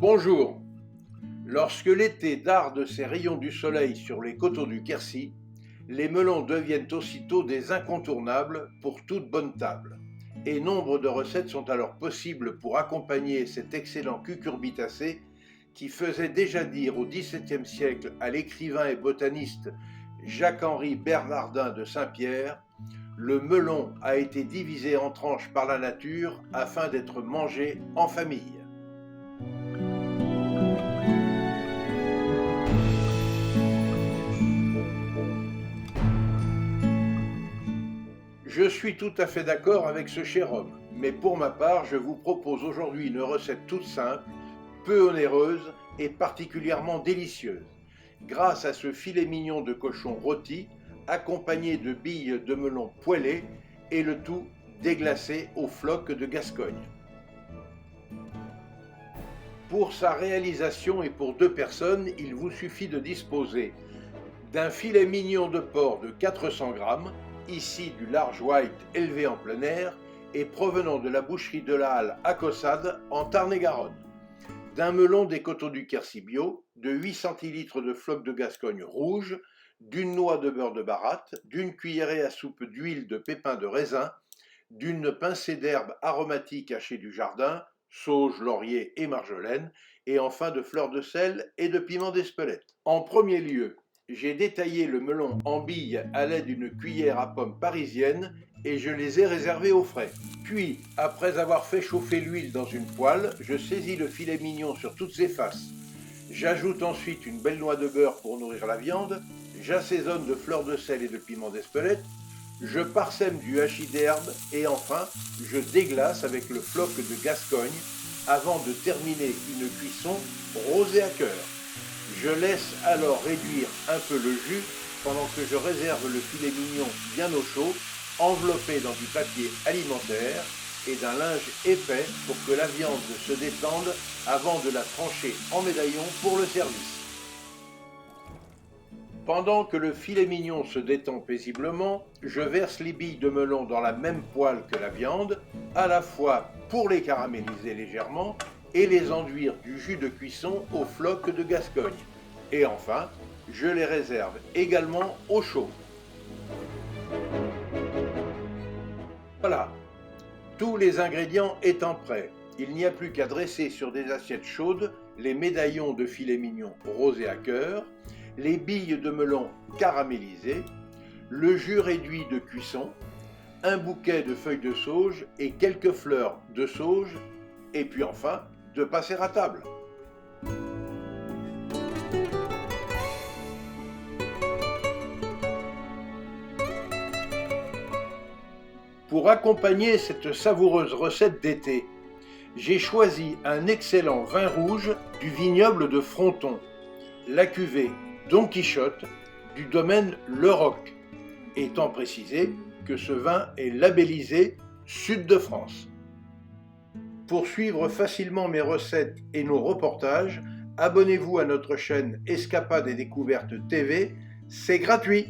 Bonjour. Lorsque l'été darde ses rayons du soleil sur les coteaux du Quercy, les melons deviennent aussitôt des incontournables pour toute bonne table. Et nombre de recettes sont alors possibles pour accompagner cet excellent cucurbitacé qui faisait déjà dire au XVIIe siècle à l'écrivain et botaniste Jacques-Henri Bernardin de Saint-Pierre: le melon a été divisé en tranches par la nature afin d'être mangé en famille. Je suis tout à fait d'accord avec ce cher homme, mais pour ma part, je vous propose aujourd'hui une recette toute simple, peu onéreuse et particulièrement délicieuse, grâce à ce filet mignon de cochon rôti, accompagné de billes de melon poêlées, et le tout déglacé aux flocs de Gascogne. Pour sa réalisation et pour 2 personnes, il vous suffit de disposer d'un filet mignon de porc de 400 grammes, ici du large white élevé en plein air et provenant de la boucherie de la Halle à Caussade en Tarn-et-Garonne, d'un melon des coteaux du Quercy bio, de 8 centilitres de flocs de Gascogne rouge, d'une noix de beurre de baratte, d'une cuillerée à soupe d'huile de pépins de raisin, d'une pincée d'herbes aromatiques hachées du jardin, sauge, laurier et marjolaine, et enfin de fleurs de sel et de piment d'Espelette. En premier lieu, j'ai détaillé le melon en billes à l'aide d'une cuillère à pomme parisienne et je les ai réservés au frais. Puis, après avoir fait chauffer l'huile dans une poêle, je saisis le filet mignon sur toutes ses faces. J'ajoute ensuite une belle noix de beurre pour nourrir la viande, j'assaisonne de fleurs de sel et de piment d'Espelette, je parsème du hachis d'herbe et enfin, je déglace avec le floc de Gascogne avant de terminer une cuisson rosée à cœur. Je laisse alors réduire un peu le jus pendant que je réserve le filet mignon bien au chaud, enveloppé dans du papier alimentaire et d'un linge épais pour que la viande se détende avant de la trancher en médaillons pour le service. Pendant que le filet mignon se détend paisiblement, je verse les billes de melon dans la même poêle que la viande, à la fois pour les caraméliser légèrement et les enduire du jus de cuisson aux flocs de Gascogne. Et enfin, je les réserve également au chaud. Voilà, tous les ingrédients étant prêts, il n'y a plus qu'à dresser sur des assiettes chaudes les médaillons de filet mignon rosés à cœur, les billes de melon caramélisées, le jus réduit de cuisson, un bouquet de feuilles de sauge et quelques fleurs de sauge, et puis enfin, de passer à table. Pour accompagner cette savoureuse recette d'été, j'ai choisi un excellent vin rouge du vignoble de Fronton, la cuvée Don Quichotte du domaine Le Roc, étant précisé que ce vin est labellisé Sud de France. Pour suivre facilement mes recettes et nos reportages, abonnez-vous à notre chaîne Escapades et Découvertes TV, c'est gratuit.